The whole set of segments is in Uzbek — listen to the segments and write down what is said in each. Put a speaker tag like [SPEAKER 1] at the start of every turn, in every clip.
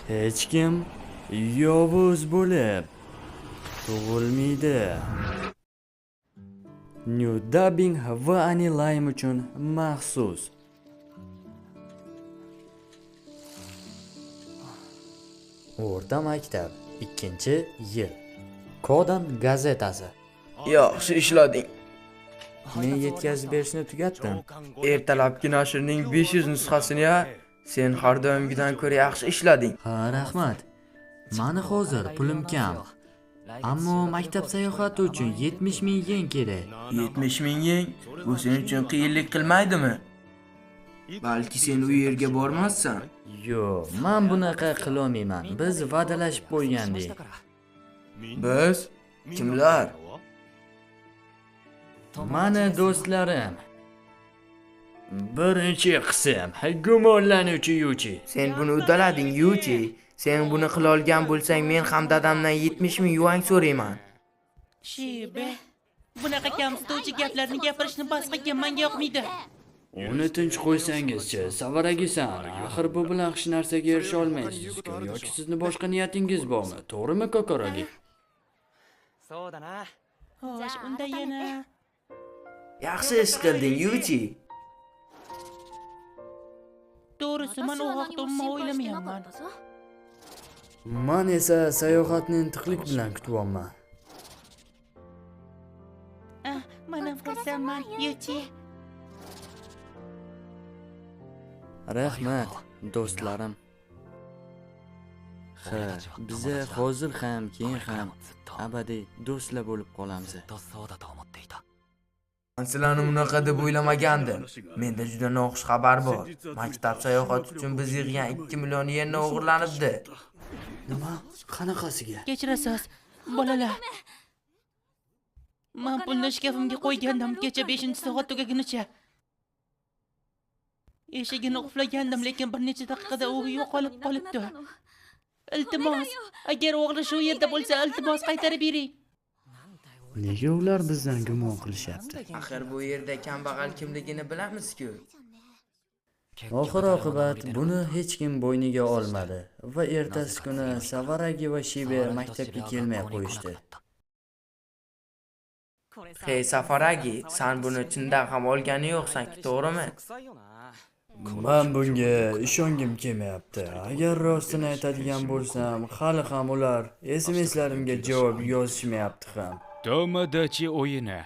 [SPEAKER 1] Hech kim yovuz bo'lib tug'ilmaydi. New dubbing va Anilime uchun maxsus. O'rta maktab 2-yil. Kodan gazetasi.
[SPEAKER 2] Yaxshi ishlading.
[SPEAKER 1] Men yetkazib berishni tugatdim.
[SPEAKER 2] Ertalabki nashrning 500 nusxasini sen har doimgidan ko'ra yaxshi ishlading.
[SPEAKER 1] Ha, rahmat. Mani hozir pulim kam. Ammo maktab sayohati uchun 70 ming yen kerak.
[SPEAKER 2] 70 ming yen bu sen uchun qiyinlik qilmaydimi? Balki sen u yerga bormassan.
[SPEAKER 1] Yo'q, men bunaqa qila olmayman. Biz va'dalashib qo'ygandik.
[SPEAKER 2] Biz kimlar?
[SPEAKER 1] Mani do'stlarim. Birinchi qism gumonlanuvchi Yuchi.
[SPEAKER 2] Sen buni uddalading, Yuchi. Sen buni qila olgan bo'lsang, men ham dadamdan 70 ming yuan so'rayman.
[SPEAKER 3] Shibe, bunaqa kamsituvchi gaplarni gapirishni bas qilgan menga yoqmaydi.
[SPEAKER 1] Uni tinch qo'ysangizchi, savaragisan. Axir bu bilan hech narsaga erisha olmaysiz-ku. Yoki sizni boshqa niyatingiz bormi? To'g'rimi, Kokorogi?
[SPEAKER 3] Xo'sh, unda yana
[SPEAKER 2] Yaxshi ish qilding, Yuchi.
[SPEAKER 3] to'g'risi men u haqda umuman o'ylamayapman.
[SPEAKER 1] Men esa sayohatni intiqlik bilan kutyapman.
[SPEAKER 3] Mana xursandman, Yuchi.
[SPEAKER 1] Rahmat, do'stlarim. Ha, biza hozir ham, keyin ham abadiy do'stlar bo'lib qolamiz.
[SPEAKER 2] Men sizlarni bunaqa deb o'ylamagandim. Menda juda noxush xabar bor. Maktab sayohati uchun biz yig'gan 2 million yenni o'g'irlanibdi.
[SPEAKER 1] Nima? Qanaqasiga?
[SPEAKER 3] Kechirasiz, bolalar. Men pulni shkafimga qo'ygandim kecha 5-soat tugagunicha. Eshigini qulflagandim, lekin bir necha daqiqada u yo'qolib qolibdi. Iltimos, agar o'g'ri shu yerda bo'lsa, iltimos qaytarib bering.
[SPEAKER 1] Nega ular bizdan gumon qilishyapti?
[SPEAKER 2] Axir bu yerda kambag'al kimligini bilamiz-ku.
[SPEAKER 1] Oxir-oqibat buni hech kim bo'yniga olmadi va ertasi kuni Savaragi va Shibe maktabga kelmay qo'yishdi.
[SPEAKER 2] Hey Safaragi, sen buni chindan ham olgani yo'qsan-ki, to'g'rimi?
[SPEAKER 1] Men bunga ishongim kelmayapti. Agar rostini aytadigan bo'lsam, hali ham ular SMS-larimga javob yozishmayapti ham.
[SPEAKER 4] Tomodachi o'yini.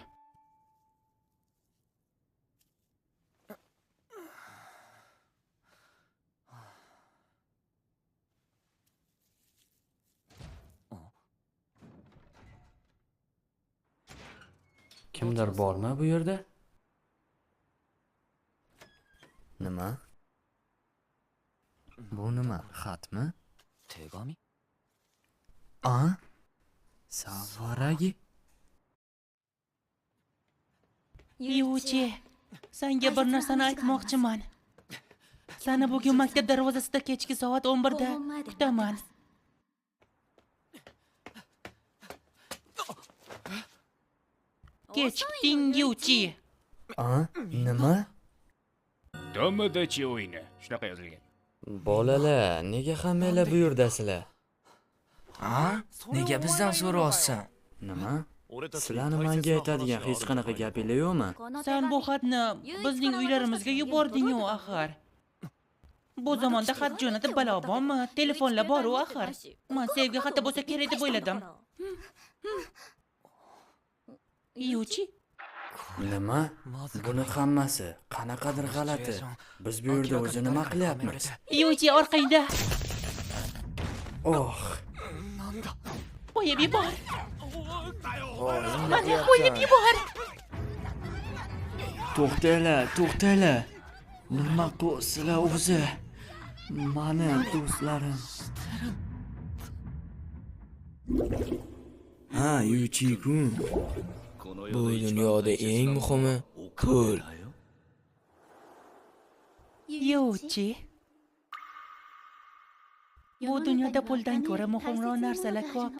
[SPEAKER 1] Kimdir bormi bu yerda? Nima? Bu nima? Xatmi? Savaragi?
[SPEAKER 3] Yuchi, senga bir narsani aytmoqchiman. Seni bugun maktab darvozasida kechki soat 11 da kutaman. Kechikding, Yuchi.
[SPEAKER 1] Nima?
[SPEAKER 4] Tomodachi o'yini. Shunaqa yozilgan.
[SPEAKER 1] Bolalar, nega hammanglar bu yerdasizlar?
[SPEAKER 2] Nega bizdan so'rayapsan?
[SPEAKER 1] Nima? Sizlarni menga aytadigan hech qanaqa gapinglar yo'qmi?
[SPEAKER 3] Sen bu xatni bizning uylarimizga yubording-ku axir. Bu zamonda xat jo'natib balo bormi? Telefonlar bor-ku axir. Men sevgi xati bo'lsa kerak deb o'yladim. Yuchi,
[SPEAKER 1] Nima? Buni hammasi qanaqadir g'alati. Biz bu yerda o'zi nima qilyapmiz?
[SPEAKER 3] Yuchi orqangda.
[SPEAKER 1] Oh,
[SPEAKER 3] Qo'yib yubor. Mana qo'yib yubor.
[SPEAKER 1] to'xtanglar. Nima qilyapsizlar o'zi? Mani do'stlarim.
[SPEAKER 2] Ha, Yuchi-kun. Bu dunyoda eng muhimi pul.
[SPEAKER 3] Yuchi. Bu dunyoda puldan ko'ra muhimroq narsalar ko'p.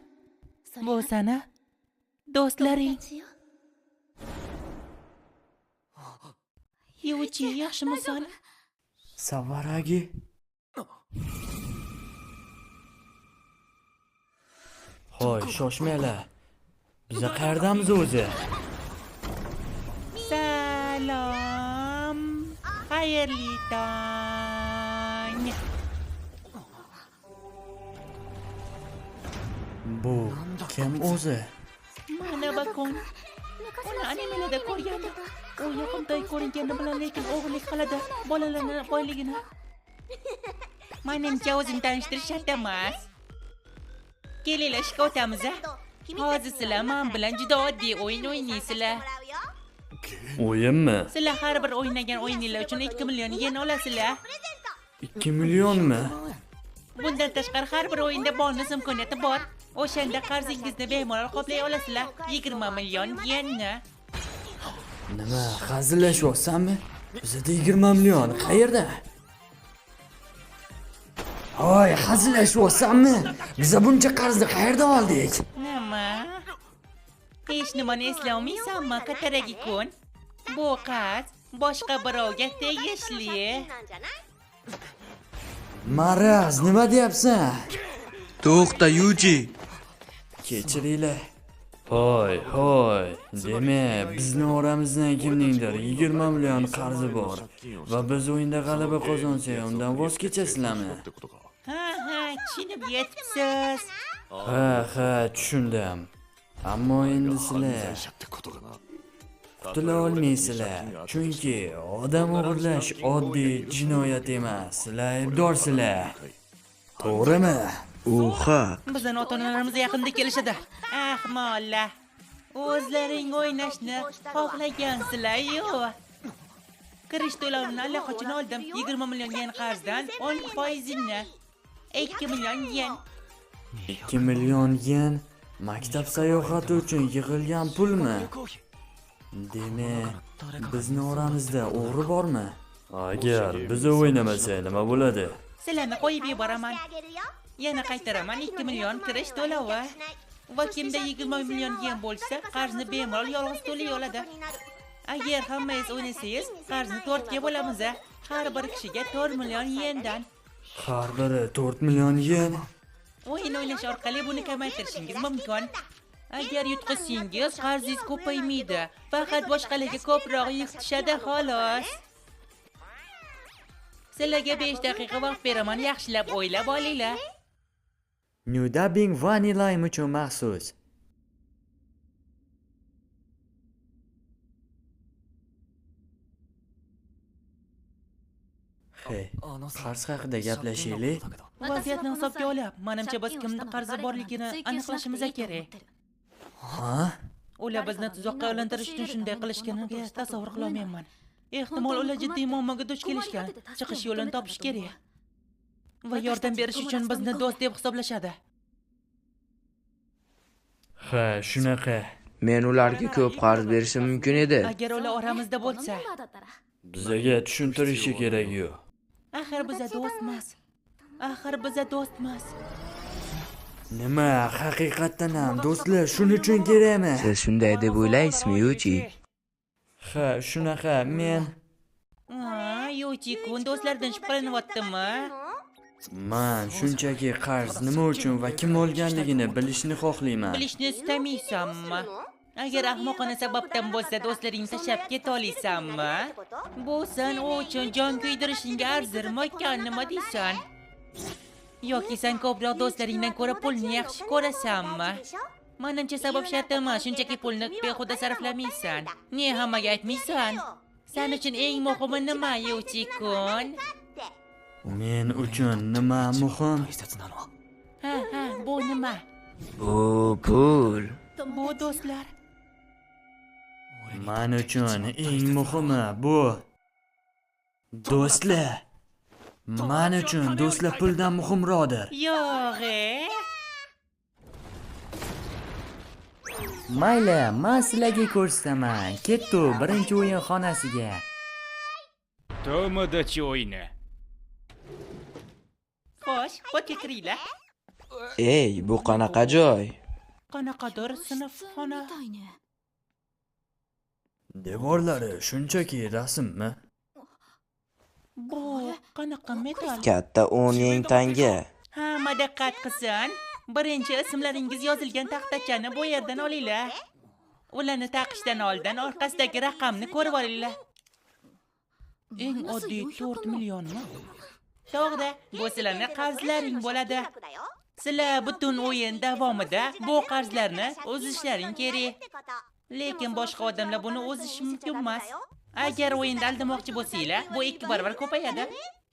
[SPEAKER 3] Bu sana do'stlaring. Yuchi, yaxshimisan?
[SPEAKER 1] Savaragi? Hoy, shoshmanglar. Biz qayerdamiz o'zi?
[SPEAKER 3] Salom. Xayrli tong.
[SPEAKER 1] Bu kim o'zi?
[SPEAKER 3] Mana bakon. Uni animalarda ko'rgandim. U yoqimtoy ko'ringani bilan lekin o'g'irlik qiladi. Bolalarni boyligini. Menimcha o'zini tanishtirish shart emas. Kelinglar ishga o'tamiz. Hozir sizlar men bilan juda oddiy o'yin o'ynaysizlar.
[SPEAKER 1] O'yinmi?
[SPEAKER 3] Sizlar har bir o'ynagan o'yininglar uchun 2 million yen olasizlar.
[SPEAKER 1] 2 millionmi?
[SPEAKER 3] Bundan tashqari har bir o'yinda bonus imkoniyati bor. O'shanda qarzingizni bemalol qoplay olasizlar. 20 million yenni.
[SPEAKER 1] Nima, hazillashyapsanmi? Bizda 20 million qayerda? Hoy, hazillashyapsanmi? Biz buncha qarzni qayerdan oldik?
[SPEAKER 3] Nima? Hech nimani eslolmaysanmi, Kataragi-kun? Bu qarz boshqa birovga tegishli.
[SPEAKER 1] Maraz, nima deyapsan?
[SPEAKER 2] To'xta, Yuji.
[SPEAKER 1] Kechiringlar. Hoy. Demak, bizni oramizdan kimningdir 20 million qarzi bor va biz o'yinda g'alaba qozonsak, undan voz kechasizlarmi?
[SPEAKER 3] Ha, tushunib yetibsiz.
[SPEAKER 1] Ha, tushundim. Ammo endi sizlar qutula olmaysizlar, chunki odam o'g'irlash oddiy jinoyat emas. Sizlar aybdorsizlar. To'g'rimi?
[SPEAKER 2] Oha.
[SPEAKER 3] Bizning ota-onalarimiz yaqinda kelishadi. Ahmoqlar. O'zlaring o'ynashni xohlagansizlar-yu. Kirish to'lovini allaqachon oldim. 20 million yen qarzdan 10%ni. 2 million yen.
[SPEAKER 1] 2 million yen maktab sayohati uchun yig'ilgan pulmi? Demak, bizni oramizda o'g'ri bormi? Agar biz o'ynamasak nima bo'ladi?
[SPEAKER 3] Sizlarni qo'yib yuboraman. Yana qaytaraman 2 million kirish to'lovi. Va kimda 20 million yen bo'lsa, qarzni bemalol yolg'iz to'lay oladi. Agar hammangiz o'ynasangiz, qarzni 4 ga bo'lamiz. Har bir kishiga 4 million yendan.
[SPEAKER 1] Har biri 4 million yen.
[SPEAKER 3] O'yin o'ynash orqali buni kamaytirishingiz mumkin. Agar yutqizsangiz, qarzingiz ko'paymaydi. Faqat boshqalarga ko'proq yuk tushadi xolos. Sizlarga 5 daqiqa vaqt beraman, yaxshilab o'ylab olinglar.
[SPEAKER 1] New Dubbing Vanilla uchun maxsus. Hey, qarz haqida gaplashaylik.
[SPEAKER 3] Vaziyatni hisobga olib, menimcha biz kimning qarzi borligini aniqlashimiz kerak.
[SPEAKER 1] Ha?
[SPEAKER 3] Ular bizni tuzoqqa yo'llantirish uchun shunday qilishganiga tasavvur qila olmayman. Ehtimol ular jiddiy muammoga duch kelishgan. Chiqish yo'lini topish kerak. Va yordam berish uchun bizni do'st deb hisoblashadi.
[SPEAKER 1] Ha, shunaqa.
[SPEAKER 2] Men ularga ko'p qarz berishim mumkin edi.
[SPEAKER 3] Agar ular oramizda bo'lsa,
[SPEAKER 1] Bizga tushuntirishi kerak-ku.
[SPEAKER 3] axir biz do'stmiz.
[SPEAKER 1] Nima, haqiqatdan ham do'stlar shuning uchun kerakmi?
[SPEAKER 2] Siz shunday deb o'ylaysizmi, Yuji?
[SPEAKER 1] Ha, shunaqa. Men
[SPEAKER 3] Yuji-kun do'stlardan shubhalanyaptimi?
[SPEAKER 1] Man shunchaki qarz nima uchun va kim olganligini bilishni xohlayman.
[SPEAKER 3] Bilishni istamaysanmi? Agar ahmoqona sababdan bo'lsa, do'stlaringni tashlab keta olasanmi? Bu sen u uchun jon kuydirishingga arzirmi-kan, nima deysan? Yoki sen ko'proq do'stlaringdan ko'ra pulni yaxshi ko'rasanmi? Menimcha sabab shart emas, shunchaki pulni behuda sarflamaysan. Ne hammaga aytmaysan? Sen uchun eng muhimi nima, Yuji-kun?
[SPEAKER 1] Men uchun nima muhim?
[SPEAKER 3] Ha, bu nima?
[SPEAKER 2] Bu pul.
[SPEAKER 3] Bu do'stlar.
[SPEAKER 1] Men uchun eng muhimi bu do'stlar. Men uchun do'stlar puldan muhimroqdir.
[SPEAKER 3] Yo'q-e.
[SPEAKER 1] Mayli, men sizlarga ko'rsataman. Ketdi birinchi o'yin xonasiga.
[SPEAKER 4] Tomodachi o'yini.
[SPEAKER 3] Xo'sh, o'tga kiringlar.
[SPEAKER 2] Ey, bu qanaqa joy?
[SPEAKER 3] Qanaqadir sinfxona.
[SPEAKER 1] Devorlari shunchaki rasmmi?
[SPEAKER 3] Bu qanaqa metal?
[SPEAKER 2] Katta 10 yeng tanga.
[SPEAKER 3] Hamma diqqat qilsin. Birinchi ismlaringiz yozilgan taxtachani bu yerdan olinglar. Ularni taqishdan oldin orqasidagi raqamni ko'rib olinglar. Eng oddiy 4 millionmi? To'g'ri, bu sizlarning qarzlaring bo'ladi. Sizlar butun o'yin davomida bu qarzlarni o'zishlaring kerak. Lekin boshqa odamlar buni o'zishi mumkin emas. Agar o'yinda aldamoqchi bo'lsanglar, bu 2 barobar ko'payadi.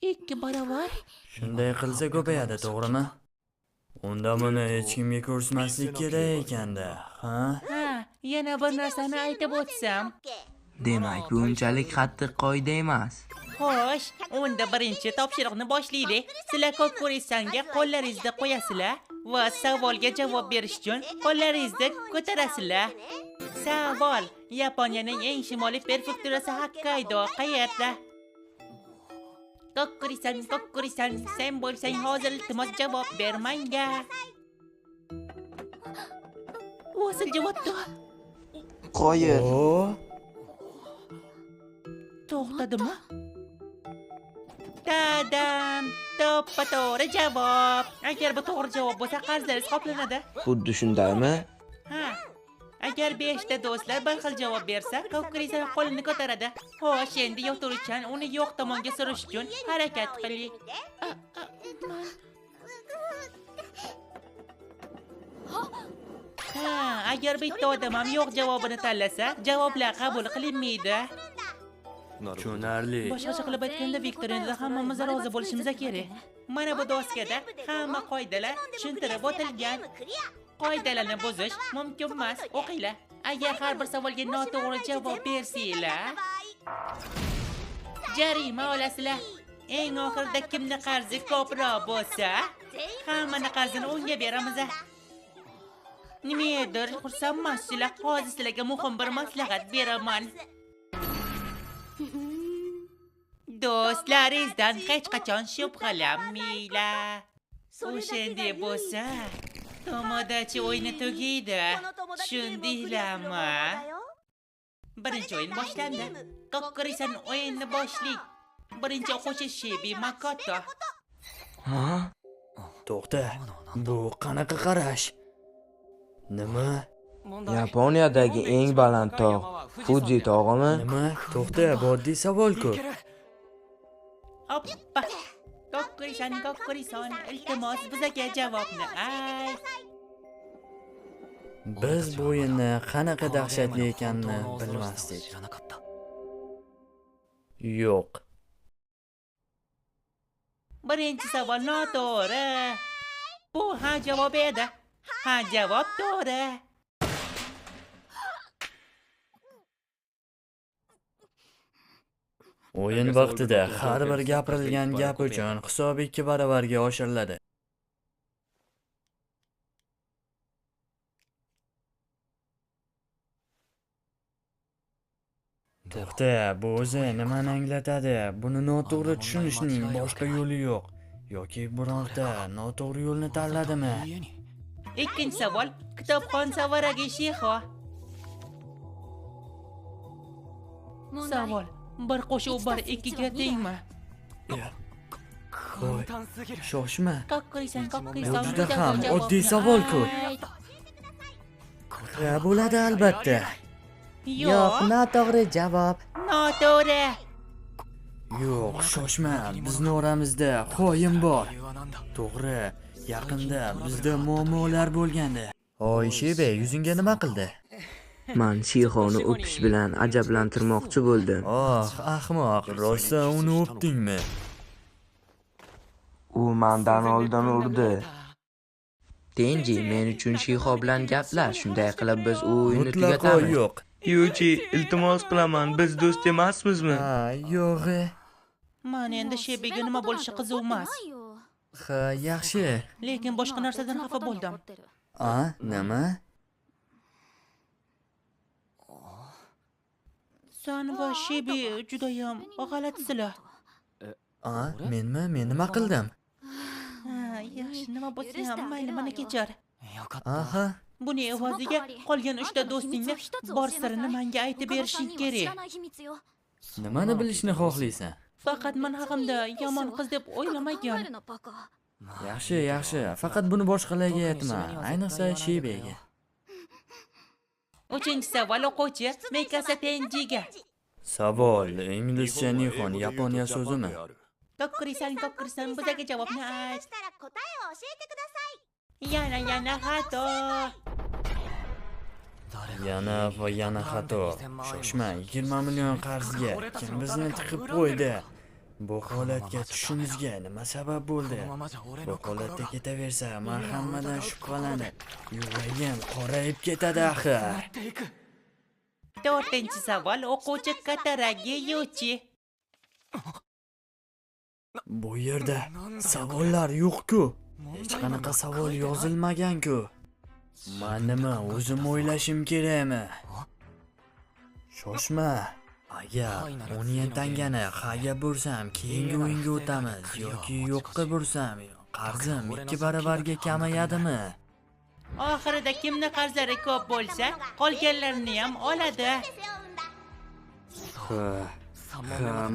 [SPEAKER 3] 2 barobar?
[SPEAKER 1] Shunday qilsa ko'payadi, to'g'rimi? Unda buni hech kimga ko'rsatmaslik kerak ekanda, ha?
[SPEAKER 3] Ha, yana bir narsani aytib o'tsam.
[SPEAKER 2] Demak, bu unchalik qattiq qoida emas.
[SPEAKER 3] Xo'sh, unda birinchi topshiriqni boshlaylik. Sizlar Kokkorisanga qo'llaringizni qo'yasizlar va savolga javob berish uchun qo'llaringizni ko'tarasizlar. Savol: Yaponiyaning eng shimoliy prefekturasi Hokkaydo qayerda? Kokkorisan, sen bo'lsang hozir iltimos javob ber menga. O'sil javobda.
[SPEAKER 2] Qo'yil.
[SPEAKER 1] O,
[SPEAKER 3] To'xtadimi? Dadam, to'ppa-to'g'ri javob. Agar bu to'g'ri javob bo'lsa, qarzlaringiz qoplanadi.
[SPEAKER 2] Xuddi shundaymi?
[SPEAKER 3] Ha. Agar 5 ta do'stlar bir xil javob bersa, Kokkorisan qo'lini ko'taradi. Xo'sh, endi yo'qtiruvchan uni yo'q tomonga surish uchun harakat qiling. Ha, agar bitta odam ham yo'q javobini tanlasa, javoblar qabul qilinmaydi.
[SPEAKER 1] tushunarli.
[SPEAKER 3] Boshqacha qilib aytganda, viktorinada hammamiz rozi bo'lishimiz kerak. Mana bu doskada hamma qoidalar tushuntirib o'tilgan. Qoidalarni buzish mumkin emas. O'qinglar. Agar har bir savolga noto'g'ri javob bersanglar, jarima olasizlar. Eng oxirida kimning qarzi ko'proq bo'lsa, hammani qarzini unga beramiz. Nimadir xursandmasizlar? Hozir sizlarga muhim bir maslahat beraman. Do'stlaringizdan hech qachon shubhalanmanglar. O'shanday bo'lsa, tomodachi o'yini tugaydi. Tushundinglarmi? Birinchi o'yin boshlandi. Kokkorisan o'yinni boshlaydi. Birinchi o'quvchi Shibi Makoto.
[SPEAKER 2] Ha?
[SPEAKER 1] To'xta. Bu qanaqa qarash? Nima?
[SPEAKER 2] Yaponiyadagi eng baland tog' Fuji tog'imi?
[SPEAKER 1] Nima? To'xta, bu oddiy savol-ku.
[SPEAKER 3] Hoppa. Kokkorisan, iltimos bizga javobni ay.
[SPEAKER 1] Biz bu o'yinni qanaqa dahshatli ekanini bilmasdik. Yo'q.
[SPEAKER 3] Birinchi savol noto'g'ri. Bu ha javob edi. Ha javob to'g'ri.
[SPEAKER 1] O'yin vaqtida har bir gapirilgan gap uchun hisob 2 baravarga oshiriladi. To'xta, bu o'zi nimani anglatadi? Buni noto'g'ri tushunishning boshqa yo'li yo'q. Yoki birorta noto'g'ri yo'lni tanladimi?
[SPEAKER 3] Ikkinchi savol. Kitobxon savaragi Shiho. Savol. Bir qo'shuv bir 2 ga tengmi?
[SPEAKER 1] Qo'y, shoshma.
[SPEAKER 3] Kokkorisan.
[SPEAKER 1] Bu juda ham oddiy savol-ku. Ha, bo'ladi albatta.
[SPEAKER 3] Yo'q,
[SPEAKER 1] noto'g'ri javob.
[SPEAKER 3] noto'g'ri.
[SPEAKER 1] Yo'q, shoshma. Bizning oramizda xoin bor. To'g'ri, yaqinda bizda muammolar bo'lgandi. Oy, Shibe, yuzingga nima qildi?
[SPEAKER 2] Men Shihoni o'pish bilan ajablantirmoqchi bo'ldim.
[SPEAKER 1] Oh, ahmoq, rosa uni o'pdingmi?
[SPEAKER 2] U mendan oldin urdi. Tenji, men uchun Shiho bilan gaplar. Shunday qilib biz u o'yinni
[SPEAKER 1] Mutlaqo
[SPEAKER 2] tugatamiz.
[SPEAKER 1] yo'q.
[SPEAKER 2] Yuchi, iltimos qilaman, biz do'st emasmizmi?
[SPEAKER 1] Ha, yo'q.
[SPEAKER 3] Men endi Shebega nima bo'lishi qiziq emas.
[SPEAKER 1] Ha, yaxshi.
[SPEAKER 3] Lekin boshqa narsadan xafa bo'ldim.
[SPEAKER 1] A, nima?
[SPEAKER 3] Sen va Shebi juda ham g'alatisizlar.
[SPEAKER 1] A, menmi? Men nima qildim?
[SPEAKER 3] Ha, yaxshi, nima bo'lsa ham mayli, meni kechir.
[SPEAKER 1] Aha.
[SPEAKER 3] Buni evaziga qolgan 3 ta do'stingni bor sirini menga aytib berishing kerak.
[SPEAKER 1] Nimani bilishni xohlaysan?
[SPEAKER 3] Faqat men haqimda yomon qiz deb o'ylamagan.
[SPEAKER 1] Yaxshi, yaxshi. Faqat buni boshqalarga aytma, ayniqsa Shibega.
[SPEAKER 3] 3-chi savol o'quvchi Mikasa Tenjiga.
[SPEAKER 1] Savol inglizcha nihon Yaponiya so'zimi?
[SPEAKER 3] Kokkurisan, buzaga javobni ayt. Yana xato.
[SPEAKER 1] Yana xato. Shoshma, 20 million qarzga kim bizni tiqib qo'ydi? Bu holatga tushishimizga nima sabab bo'ldi? Bu holatda ketaversa, men hammadan shubhalanib, yuragim qorayib ketadi axir.
[SPEAKER 3] 4-chi savol o'quvchi Kataragi Yuchi.
[SPEAKER 1] Bu yerda savollar yo'q-ku. Hech qanaqa savol yozilmagan-ku. Men nima o'zim o'ylashim kerakmi? Shoshma. Agar 10 yen tangani haga bursam, keyingi o'yinga o'tamiz yoki yo'qqa bursam, qarzim 2 baravarga kamayadimi?
[SPEAKER 3] Oxirida kimni qarzlari ko'p bo'lsa, qolganlarini ham oladi.
[SPEAKER 1] Ha,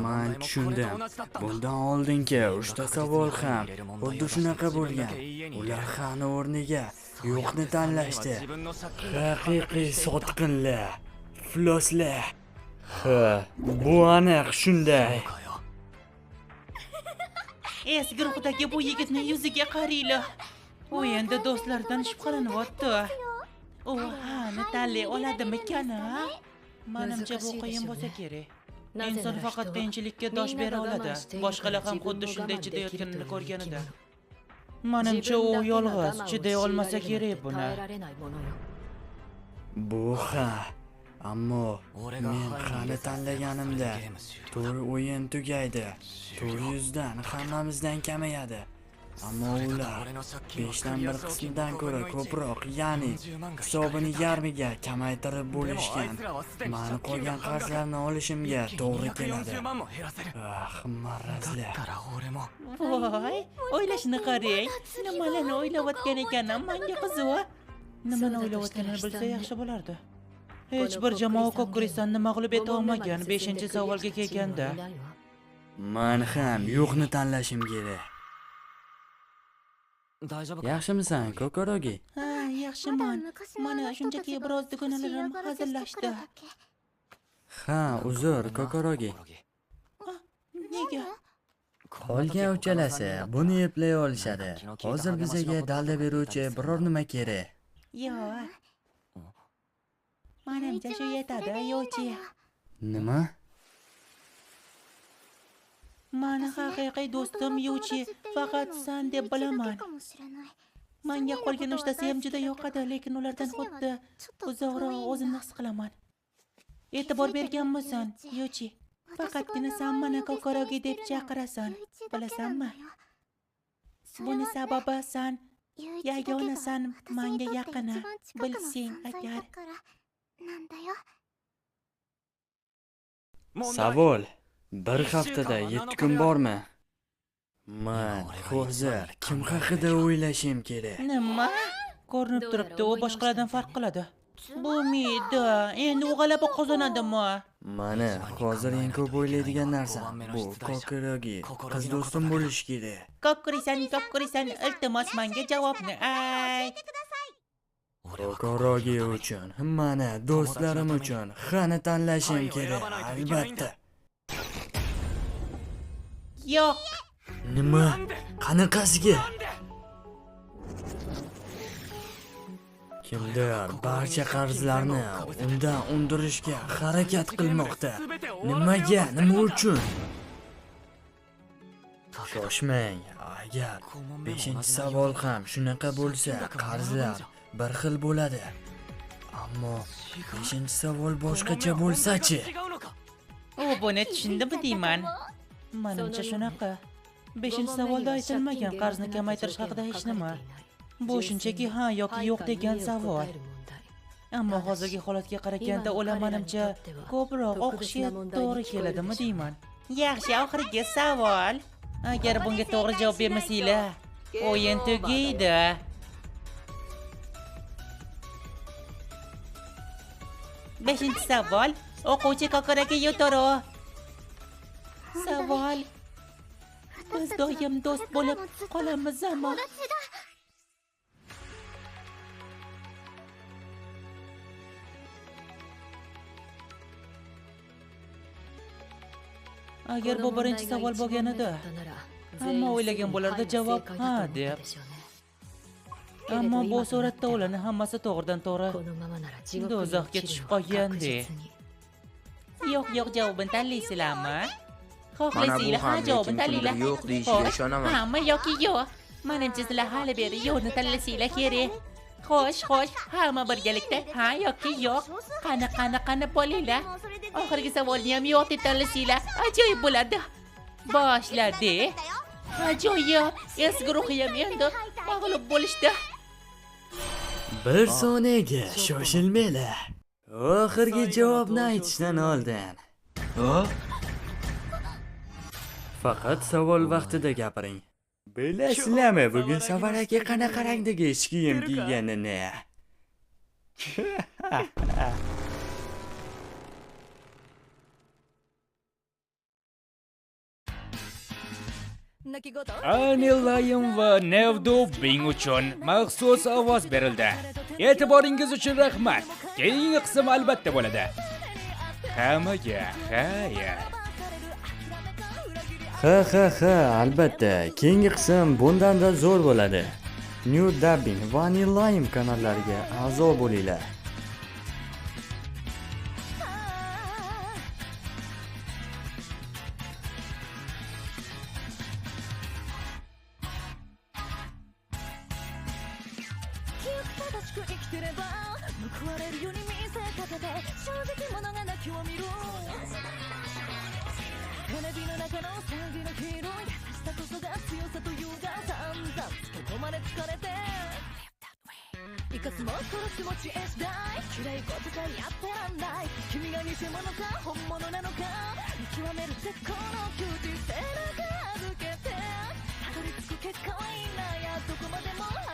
[SPEAKER 1] men tushundim. Bundan oldingi 3 ta savol ham xuddi shunaqa bo'lgan. Ular xani o'rniga yo'qni tanlashdi. Haqiqiy sotqinlar, ifloslar. Ha, bu aniq shunday.
[SPEAKER 3] Es guruhdagi bu yigitni yuziga qaraylar. U endi do'stlaridan shubhalanyapti. U xani tanlay oladimikan? Menimcha bu qiyin bo'lsa kerak. Inson faqat qiyinchilikka dosh bera oladi. Boshqalar ham xuddi shunday chidayotganini ko'rganida. Menimcha u yolg'iz chiday olmasa kerak buni.
[SPEAKER 1] Bu ha. Ammo men hali tanlaganimda to'g'ri o'yin tugaydi. 400 dan hammamizdan kamayadi. Ammo ular 5 dan 1 qismidan ko'ra ko'proq, ya'ni hisobini yarmiga kamaytirib bo'lishgan. Men qolgan qarzlarni olishimga to'g'ri keladi. Marazlar.
[SPEAKER 3] Voy, o'ylashni qarang. Nimalarni o'ylayotgan ekan, menga qiziq. Nimani o'ylayotganini bilsa yaxshi bo'lardi. Hech bir jamoa Kokkurisanni mag'lub eta olmagan 5-savolga kelganda.
[SPEAKER 1] Men ham yo'qni tanlashim kerak. Yaxshimisan, Kokorogi?
[SPEAKER 3] Ha, yaxshiman. Mana shunchaki biroz dugonalarim hazillashdi.
[SPEAKER 1] Ha, uzr, Kokorogi.
[SPEAKER 3] Nega?
[SPEAKER 1] Qolgan uchalasi buni eplay olishadi. Hozir bizga dalda beruvchi biror nima kerak.
[SPEAKER 3] Yo'q. Menimcha shu yetadi, Yo'chi.
[SPEAKER 1] Nima?
[SPEAKER 3] Meni haqiqiy do'stim Yo'chi faqat sen deb bilaman. Menga qolgan uchtasi ham juda yoqadi, lekin ulardan xuddi uzoqroq o'zimni his qilaman. E'tibor berganmisan, Yo'chi? Faqatgina sen meni Kokorogi deb chaqirasan, bilasanmi? Buni sababi sen yagonasan, menga yaqini, bilsang agar.
[SPEAKER 1] Savol. Bir haftada 7 kun bormi? Men hozir kim haqida o'ylashim kerak?
[SPEAKER 3] Nima? Ko'rinib turibdi, u boshqalardan farq qiladi. Bo'lmaydi. Endi u g'alaba qozonadimi?
[SPEAKER 1] Mana hozir eng ko'p o'ylaydigan narsam bu Kokorogi. Qiz do'stim bo'lish kerak.
[SPEAKER 3] Kokkurisan, iltimos menga javobni ayt.
[SPEAKER 1] Kokorogi uchun, mana do'stlarim uchun xani tanlashim kerak, albatta.
[SPEAKER 3] Yo'q.
[SPEAKER 1] Nima? Qanaqasiga? Kimdir barcha qarzlarni undan undirishga harakat qilmoqda. Nimaga? Nima uchun? Shoshmang. Agar 5-savol ham shunaqa bo'lsa, qarzlar bir xil bo'ladi. Ammo 5-savol boshqacha bo'lsa-chi?
[SPEAKER 3] U buni tushundimi deyman? Menimcha shunaqa. 5-savolda aytilmagan qarzni kamaytirish haqida hech nima. Bu shunchaki ha yoki yo'q degan savol. Ammo hozirgi holatga qaraganda ular menimcha ko'proq o'qishga to'g'ri keladimi deyman. Yaxshi, oxirgi savol. Agar bunga to'g'ri javob bermasanglar, o'yin tugaydi. Beshinchi savol. O'quvchi Kokorogi Yotaro. Savol. Biz doim do'st bo'lib qolamiz ammo. Agar bu birinchi savol bo'lganida, hamma o'ylagan bo'lardi javob ha deb. Ammo bu suratda ularni hammasi to'g'ridan-to'g'ri do'zaxga tushib qolgandek. Yo'q, javobini tanlaysizlarmi? Xohlaysizlar, ha javobini tanlaylar.
[SPEAKER 2] yo'q deyishiga ishonaman.
[SPEAKER 3] Hamma yoki yo'q. Menimcha sizlar hali beri yo'qni tanlasanglar kerak. Xo'sh, hamma birgalikda ha yoki yo'q. Qani bo'linglar. Oxirgi savolni ham yo'q deb tanlasanglar, ajoyib bo'ladi. Boshladi. Ajoyib. Es guruhi ham endi mag'lub bo'lishdi.
[SPEAKER 1] Bir soniyaga shoshilmanglar. Oxirgi javobni aytishdan oldin. Faqat savol vaqtida gapiring. Bilasizlarmi, bugun Safar aka qanaqa rangdagi ish kiyim kiyganini?
[SPEAKER 4] Anilayim va Nevdo Bing uchun maxsus ovoz berildi. E'tiboringiz uchun rahmat. Keyingi qism albatta bo'ladi. Hammaga xayr.
[SPEAKER 1] Ha, albatta. Keyingi qism bundan-da zo'r bo'ladi. New Dubbing va Anilayim kanallariga a'zo bo'linglar.
[SPEAKER 5] How